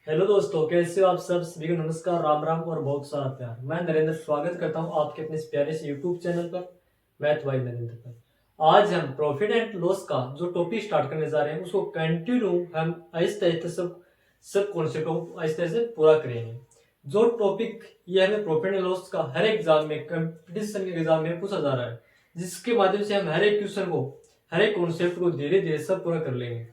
Hello दोस्तों, कैसे हो आप सब? सभी को नमस्कार, राम राम और बहुत सारा प्यार। मैं नरेंद्र स्वागत करता हूं आपके अपने इस प्यारे से यूट्यूब चैनल पर। मैं भाई नरेंद्र पर आज हम प्रॉफिट एंड लॉस का जो टॉपिक स्टार्ट करने जा रहे हैं उसको कंटिन्यू हम आहिस्ते आहिस्ते सब कॉन्सेप्ट को आहिस्ते आहिस्ते पूरा करेंगे। जो टॉपिक ये हमें प्रॉफिट एंड लॉस का हर एग्जाम में, कंपटीशन के एग्जाम में पूछा जा रहा है, जिसके माध्यम से हम हर एक क्वेश्चन को, हर एक कॉन्सेप्ट को धीरे धीरे सब पूरा कर लेंगे।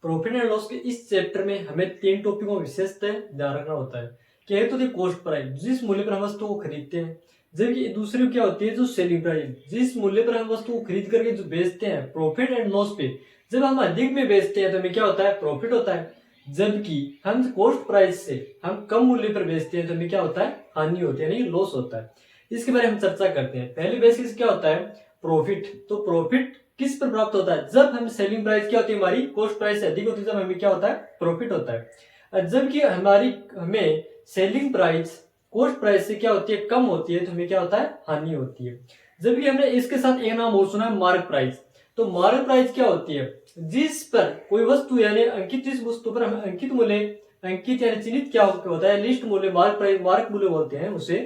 प्रॉफिट एंड लॉस के इस चैप्टर में हमें तीन टॉपिकों का विशेषतः ध्यान रखना होता है। क्या है तो दी कॉस्ट प्राइस, जिस मूल्य पर हम वस्तु को खरीदते हैं, जबकि दूसरी क्या होती है जो सेलिंग प्राइस, जिस मूल्य पर हम वस्तु को खरीद करके जो बेचते हैं। प्रॉफिट एंड लॉस पे जब हम अधिक में बेचते हैं तो हमें क्या होता है? प्रॉफिट होता है। जबकि हम कॉस्ट प्राइस से हम कम मूल्य पर बेचते हैं तो हमें क्या होता है? हानि होती है, यानी लॉस होता है। इसके बारे में हम चर्चा करते हैं। पहले बेसिस क्या होता है? प्रॉफिट। तो प्रॉफिट किस पर प्राप्त होता है? जब हम सेलिंग प्राइस क्या होती है हमारी कॉस्ट प्राइस से अधिक होती है, जब हमें क्या होता है? प्रॉफिट होता है। जबकि हमें सेलिंग प्राइस कॉस्ट प्राइस से क्या होती है? कम होती है, तो हमें क्या होता है? हानि होती है। जबकि हमने इसके साथ एक नाम और सुना है, मार्क प्राइस। तो मार्क प्राइस क्या होती है? जिस पर कोई वस्तु यानी अंकित, जिस वस्तु पर हम अंकित मूल्य, अंकित यानी चिन्हित क्या होता है? लिस्ट मूल्य, मार्क प्राइस, मार्क मूल्य बोलते हैं उसे।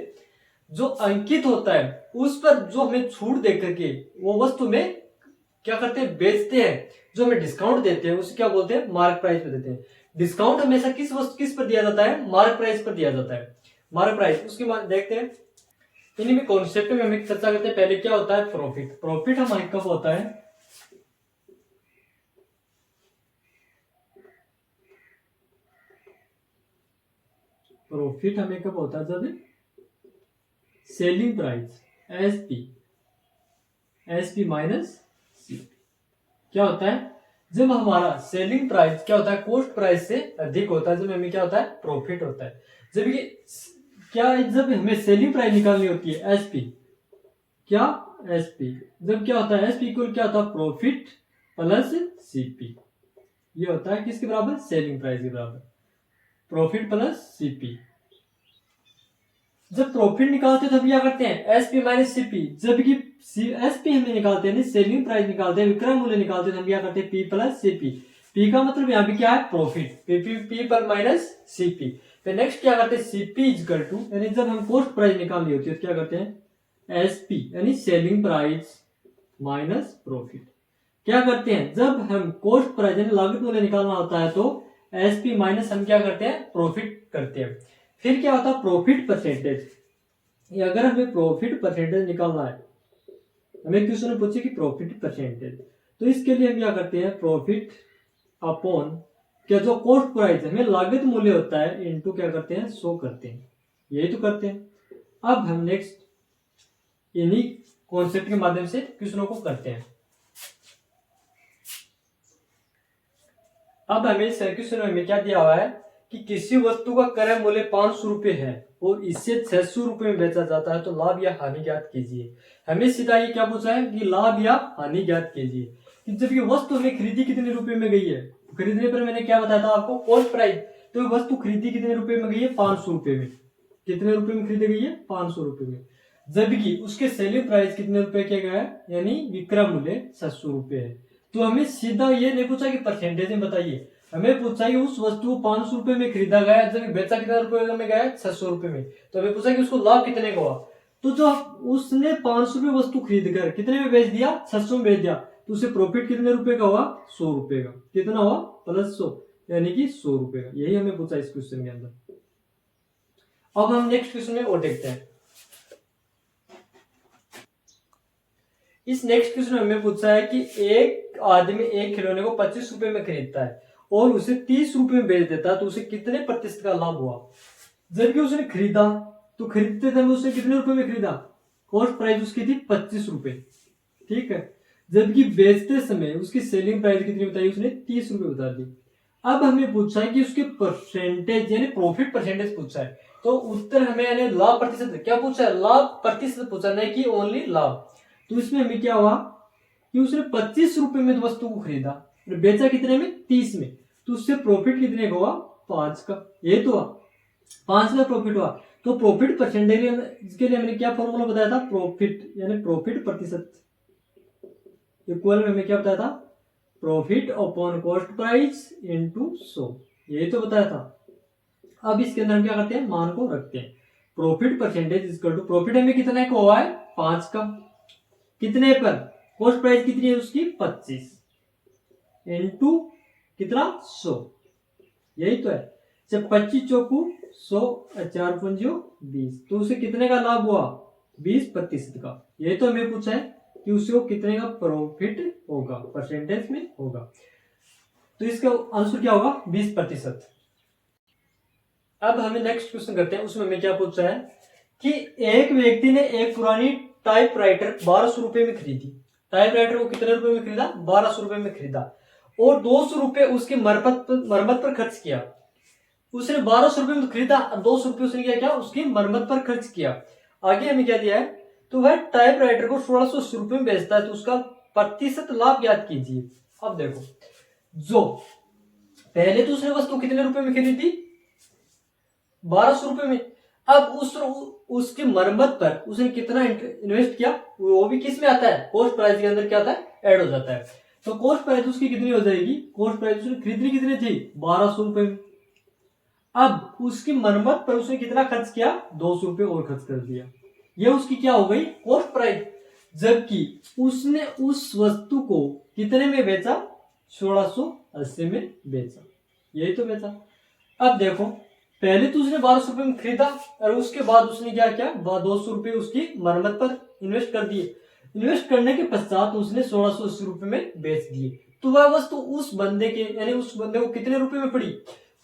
जो अंकित होता है उस पर जो हमें छूट दे करके वो वस्तु में क्या करते हैं? बेचते हैं। जो हमें डिस्काउंट देते हैं उसे क्या बोलते हैं? मार्क प्राइस पे देते हैं। डिस्काउंट हमेशा किस वस्तु, किस पर दिया जाता है? मार्क प्राइस पर दिया जाता है। मार्क प्राइस, उसके बाद देखते हैं इन्हीं में कॉन्सेप्ट में हमें चर्चा करते हैं। पहले क्या होता है? प्रॉफिट। प्रॉफिट हमारे कब होता है? प्रॉफिट हमें कब होता है? जब सेलिंग प्राइस एसपी माइनस सी। क्या होता है? जब हमारा सेलिंग प्राइस क्या होता है? कॉस्ट प्राइस से अधिक होता है, जब हमें क्या होता है? प्रॉफिट होता है। जब ये क्या, जब हमें सेलिंग प्राइस निकालनी होती है एसपी, क्या एसपी, जब क्या होता है? एसपी इक्वल क्या होता है? Profit plus CP. ये होता है किसके बराबर? सेलिंग प्राइस के बराबर। Profit plus CP. जब प्रॉफिट निकालते हैं तब क्या करते हैं? SP minus CP. जबकि एसपी हमें निकालते हैं, सेलिंग प्राइस निकालते हैं, विक्रय मूल्य निकालते हैं, हम क्या करते हैं? P plus CP. पी का मतलब यहाँ पे क्या है? प्रॉफिट। पी पर माइनस सीपी। फिर नेक्स्ट क्या करते हैं? सीपी इजकल टू, यानी जब हम कॉस्ट प्राइस निकालनी होती है तो क्या करते हैं? एसपी यानी सेलिंग प्राइस माइनस प्रॉफिट। क्या करते हैं? जब हम कॉस्ट प्राइस यानी लागत मूल्य निकालना होता है तो एसपी माइनस हम क्या करते हैं? प्रॉफिट करते हैं। फिर क्या होता है? Profit percentage. अगर हमें प्रॉफिट परसेंटेज निकालना है, हमें क्वेश्चन में पूछे कि प्रॉफिट परसेंटेज, तो इसके लिए हम क्या करते हैं? प्रॉफिट अपॉन क्या, जो कॉस्ट प्राइस हमें लागत मूल्य होता है, इनटू क्या करते हैं? 100 करते हैं। यही तो करते हैं। अब हम नेक्स्ट इन्हीं कॉन्सेप्ट के माध्यम से क्वेश्चनों को करते हैं। अब हमें इस क्वेश्चन में क्या दिया हुआ है कि किसी वस्तु का क्रय मूल्य 500 रुपए है और इससे 600 रुपए में बेचा जाता है, तो लाभ या हानि ज्ञात कीजिए। हमें सीधा ये क्या पूछा है कि लाभ या हानि ज्ञात कीजिए। कि जब ये वस्तु हमें खरीदी कितने रुपए में गई है, खरीदने पर मैंने क्या बताया था आपको? Cost price. तो वस्तु खरीदी कितने रुपए में गई है? 500 रुपए में। कितने रुपए में खरीदी गई है? 500 रुपए में। जबकि उसके सेलिंग प्राइस कितने रुपए किया गया है, यानी विक्रय मूल्य 600 रुपए है। तो हमें सीधा ये नहीं पूछा कि परसेंटेज में बताइए, हमें पूछा कि उस वस्तु को 500 रुपए में खरीदा गया, जब बेचा कितना रुपए में गया? 600 रुपए में। तो हमें पूछा कि उसको लाभ कितने का हुआ। तो जो उसने 500 रुपए वस्तु खरीद कर कितने में बेच दिया? 600 में बेच दिया, तो उसे प्रॉफिट कितने रुपए का हुआ? 100 रुपए का। कितना हुआ? प्लस 100, यानी कि 100 रुपए का। यही हमें पूछा इस क्वेश्चन के अंदर। अब हम नेक्स्ट क्वेश्चन में और देखते हैं। इस नेक्स्ट क्वेश्चन में हमें पूछा है कि एक आदमी एक खिलौने को 25 रुपए में खरीदता है और उसे 30 रुपए में बेच देता है, तो उसे कितने प्रतिशत का लाभ हुआ? जबकि उसने खरीदा, तो खरीदते समय उसने कितने रुपए में खरीदा? कॉस्ट प्राइस उसकी थी 25 रुपए, ठीक है। जबकि बेचते समय उसकी सेलिंग प्राइस कितनी बताई? उसने 30 रुपए बता दी। अब हमें पूछा है कि उसके परसेंटेज यानी प्रॉफिट परसेंटेज पूछा है, तो उत्तर हमें यानी लाभ प्रतिशत क्या पूछा है? लाभ प्रतिशत पूछा, नहीं कि ओनली लाभ। तो इसमें हमें क्या हुआ कि उसने 25 रुपए में तो वस्तु को खरीदा और बेचा कितने में? 30 में। तो उससे प्रॉफिट कितने का हुआ? 5 का। ये तो हुआ 5 का प्रॉफिट हुआ। तो प्रॉफिट परसेंटेज के लिए हमने क्या फॉर्मूला बताया था? प्रॉफिट यानी प्रॉफिट प्रतिशत इक्वल में हमें क्या बताया था? Profit upon cost price into 100। यही तो बताया था। अब इसके अंदर हम क्या करते हैं, मान को रखते हैं। Profit percentage equal to, profit हमें कितने का हुआ है 5 का, कितने पर, कॉस्ट प्राइस कितनी है उसकी 25 इंटू कितना 100, यही तो है। जब 25 चौकू 100 4 पंजो 20, तो उसे कितने का लाभ हुआ 20% का। यही तो हमें पूछा है कि उसको कितने का प्रॉफिट होगा, परसेंटेज में होगा। तो इसका आंसर क्या होगा 20%। अब हमें नेक्स्ट क्वेश्चन करते हैं, उसमें हमें क्या पूछा है कि एक व्यक्ति ने एक पुरानी टाइपराइटर 1200 रुपए में खरीदी। टाइपराइटर को कितने रुपए में खरीदा 1200 रुपए में खरीदा, और 200 रुपए उसकी मरम्मत पर खर्च किया। उसने 1200 रुपए में खरीदा, 200 रुपए उसने क्या उसकी मरम्मत पर खर्च किया। आगे हमें क्या दिया है, तो वह टाइपराइटर को 1680 रुपए में बेचता है, तो उसका प्रतिशत लाभ ज्ञात कीजिए। अब देखो, जो पहले तो उसने वस्तु कितने रुपए में खरीदी 1200 रुपए में, अब उसकी मरम्मत पर उसने कितना इन्वेस्ट किया, वो भी किस में आता है, कॉस्ट प्राइस के अंदर क्या आता है, ऐड हो जाता है। तो कॉस्ट प्राइस उसकी कितनी हो जाएगी, कॉस्ट प्राइस उसने खरीदनी कितनी थी 1200 रुपए में, अब उसकी मरम्मत पर उसने कितना खर्च किया 200 रुपए और खर्च कर दिया, ये उसकी क्या हो गई कॉस्ट प्राइस। जबकि उसने उस वस्तु को कितने में बेचा 1680 में बेचा, यही तो बेचा। अब देखो, पहले तो उसने 1200 रुपए में खरीदा, और उसके बाद उसने क्या किया 200 रुपए उसकी मरम्मत पर इन्वेस्ट कर दिए। इन्वेस्ट करने के पश्चात उसने 1680 रुपए में बेच दिए, तो वह वस्तु उस बंदे के, यानी उस बंदे को कितने रुपए में पड़ी,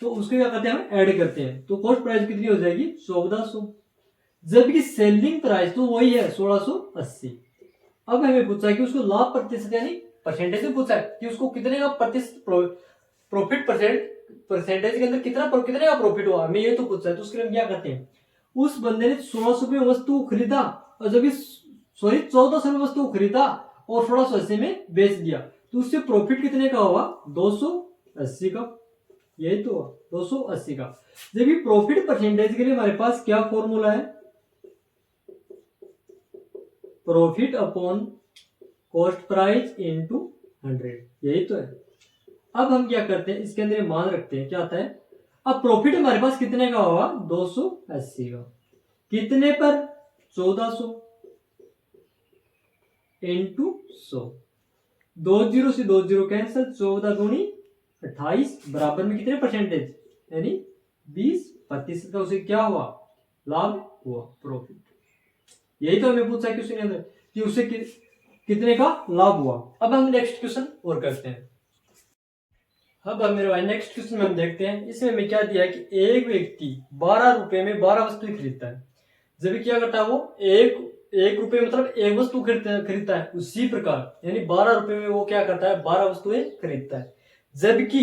तो उसके क्या करते हैं हम ऐड करते हैं, तो कॉस्ट प्राइस कितनी हो जाएगी 1400, जबकि सेलिंग प्राइस तो वही है 1680। अब हमें पूछा है कि उसको लाभ प्रतिशत यानी परसेंटेज में पूछा है कि उसको कितने का प्रतिशत प्रॉफिट परसेंटेज के अंदर कितने का प्रॉफिट हुआ, हमें ये तो पूछा है। तो उसके लिए हम क्या करते हैं, उस बंदे ने 1600 रुपये वस्तु खरीदा, और जब 1400 में वस्तु खरीदा और 1680 में बेच दिया, तो उससे प्रॉफिट कितने का हुआ 280 का, यही तो हुआ 280 का। जबकि प्रॉफिट परसेंटेज के लिए हमारे पास क्या फॉर्मूला है, profit upon cost price into 100, यही तो है। अब हम क्या करते हैं, इसके अंदर मान रखते हैं, क्या आता है, अब प्रॉफिट हमारे पास कितने का होगा 280 का, कितने पर 1400 इंटू 100, 20 से 20 कैंसिल, 14 दूनी 28, बराबर में कितने परसेंटेज यानी 20% का उसे क्या हुआ लाभ हुआ प्रॉफिट। यही तो हमें पूछा कि उसके अंदर कि उसे कितने का लाभ हुआ। अब हम नेक्स्ट क्वेश्चन और करते हैं। अब हम मेरे भाई नेक्स्ट क्वेश्चन में हम देखते हैं, इसमें हमें क्या दिया है कि एक व्यक्ति 12 रुपए में 12 वस्तुएं खरीदता है। जब क्या करता है वो एक रुपए मतलब एक वस्तु खरीदता है, उसी प्रकार यानी 12 रुपए में वो क्या करता है 12 वस्तुएं खरीदता है। जबकि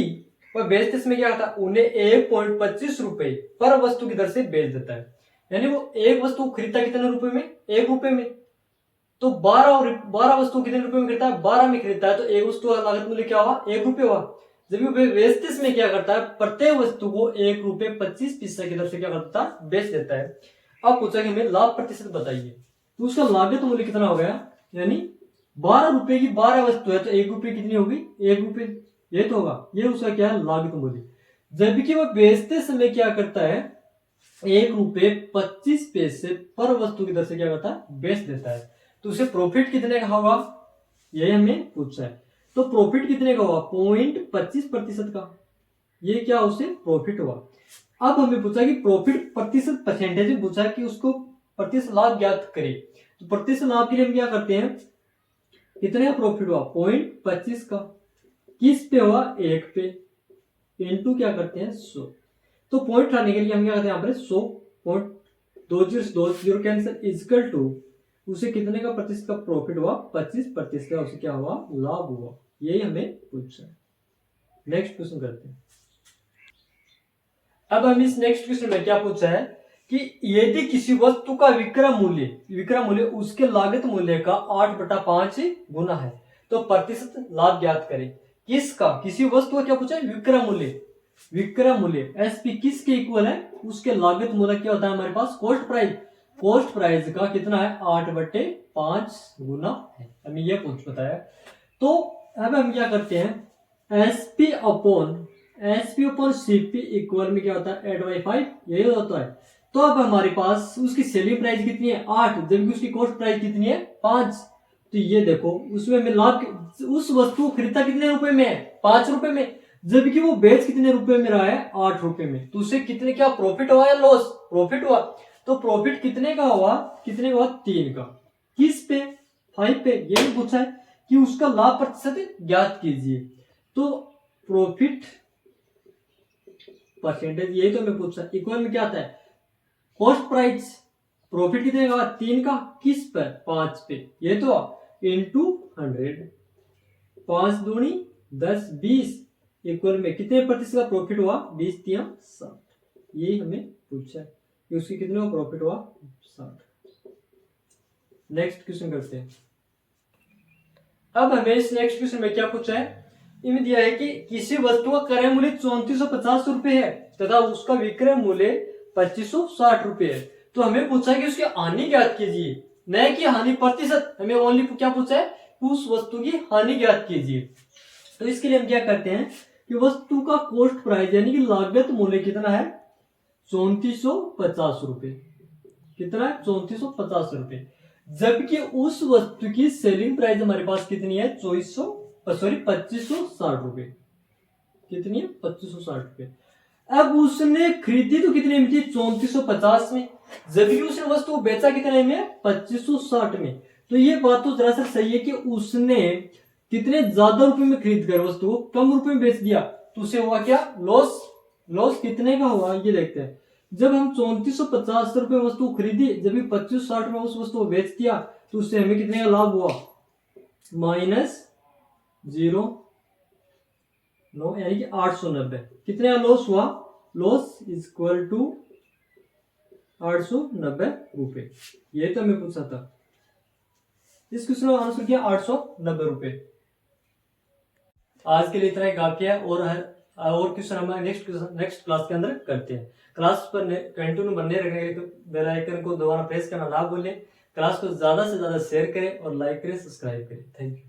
वह बेचते समय क्या करता है उन्हें 1.25 रुपए पर वस्तु की दर से बेच देता है, यानी वो एक वस्तु खरीदता है कितने रुपए में 1 रुपए में, तो 12 वस्तु कितने रुपए में खरीदता है 12 में खरीदता है, तो एक वस्तु का लागत मूल्य क्या हुआ 1 रुपए हुआ। जबकि बेचते समय क्या करता है प्रत्येक वस्तु को 1.25 रुपए की दर से क्या करता है बेच देता है। अब पूछा कि हमें लाभ प्रतिशत बताइए, तो उसका लागत मूल्य कितना हो गया, यानी 12 रुपए की 12 वस्तु है, तो 1 रुपए कितनी होगी 1 रुपए, ये तो होगा, ये उसका क्या है लागत मूल्य। जबकि वह बेचते समय क्या करता है 1.25 रुपए पर वस्तु की दर से क्या करता है बेच देता है, तो उसे प्रॉफिट कितने का होगा यही हमें पूछा है। तो प्रॉफिट कितने का हुआ 0.25% का, ये क्या उसे प्रॉफिट हुआ। अब हमें पूछा कि प्रॉफिट प्रतिशत परसेंटेज में पूछा कि उसको प्रतिशत लाभ ज्ञात करे, तो प्रतिशत लाभ के लिए हम क्या करते हैं कितने का प्रॉफिट हुआ 0.25 का, किस पे हुआ 1 पे, इनटू क्या करते हैं 100, तो पॉइंट लाने के लिए हम क्या करते हैं यहाँ पर 100.20 कैंसिल इजकल टू उसे कितने का प्रतिशत का प्रॉफिट हुआ 25% का, उसे क्या हुआ लाभ हुआ, यही हमें पूछा है। नेक्स्ट क्वेश्चन करते हैं। अब हम इस नेक्स्ट क्वेश्चन में क्या पूछा है कि यदि किसी वस्तु का विक्रय मूल्य उसके लागत मूल्य का 8/5 गुना है, तो प्रतिशत लाभ ज्ञात करें। किसका, किसी वस्तु का क्या पूछा है विक्रय मूल्य एसपी किसके इक्वल है, उसके लागत मूल्य क्या होता है हमारे पास कॉस्ट प्राइस का कितना है 8/5 गुना है, हमें यह पूछ बताया। तो अब हम क्या करते हैं SP upon SP upon CP equal में क्या होता है 8/5, यही होता है। तो अब हमारे पास उसकी सेलिंग प्राइस कितनी है 8, जबकि उसकी कॉस्ट प्राइस कितनी है 5। तो ये देखो उसमें मैं लाभ, उस वस्तु को खरीदा कितने रुपए में है 5 रुपए में, जबकि वो बेच कितने रुपए में रहा है 8 रुपए में। तो उसे कितने क्या प्रॉफिट हुआ या लॉस, प्रॉफिट हुआ। तो प्रॉफिट कितने का हुआ, कितने का हुआ 3 का, किस पे 5 पे। ये भी पूछा है कि उसका लाभ प्रतिशत ज्ञात कीजिए। तो प्रॉफिट परसेंटेज, यही तो मैं पूछा, इक्वल में क्या आता है कॉस्ट प्राइस, प्रॉफिट कितने का 3 का, किस पर 5 पे, ये तो इंटू 100, 5 दूनी 10 20 इक्वल में कितने प्रतिशत का प्रॉफिट हुआ 20 3 60। यही हमें पूछा है कि उसकी कितने का प्रॉफिट हुआ 60। नेक्स्ट क्वेश्चन करते हैं। अब हमें इस नेक्स्ट क्वेश्चन में क्या पूछा है, इनमें दिया है कि किसी वस्तु का क्रय मूल्य 3450 रुपए है तथा उसका विक्रय मूल्य 2560 रुपए है। तो हमें पूछा है कि उसकी हानि ज्ञात कीजिए, न कि हानि प्रतिशत। हमें ओनली क्या पूछा है कि उस वस्तु की हानि ज्ञात कीजिए। तो इसके लिए हम क्या करते हैं कि वस्तु का कॉस्ट प्राइस यानी कि लागत मूल्य कितना है 3450 रुपए, कितना है 3450 रुपए, जबकि उस वस्तु की सेलिंग प्राइस हमारे पास कितनी है 2560 रुपए, कितनी है 2560 रुपए। अब उसने खरीदी तो कितने में थी 3450 में, जबकि उसने वस्तु बेचा कितने में 2560 में। तो ये बात तो दरअसल सही है कि उसने कितने ज्यादा रुपए में खरीद कर वस्तु को कम रुपए में बेच दिया, तो उसे हुआ क्या लॉस। लॉस कितने का हुआ ये देखते हैं। जब हम 3450 रुपए वस्तु खरीदी, जब 2560 में उस वस्तु को बेच दिया, तो उससे हमें कितने का लाभ हुआ -0.9 यानी कि 890। कितने का लॉस हुआ, लॉस इक्वल टू 890 रुपए। ये तो हमें पूछा था, इस क्वेश्चन का आंसर किया 890 रुपए। आज के लिए इतना ही काफी है, और क्वेश्चन हम नेक्स्ट क्लास के अंदर करते हैं। क्लास पर कंटिन्यू बनने रखने के लिए बेल आइकन को दोबारा प्रेस करना ना भूलें। क्लास को ज्यादा से ज्यादा शेयर करें और लाइक करें, सब्सक्राइब करें। Thank you.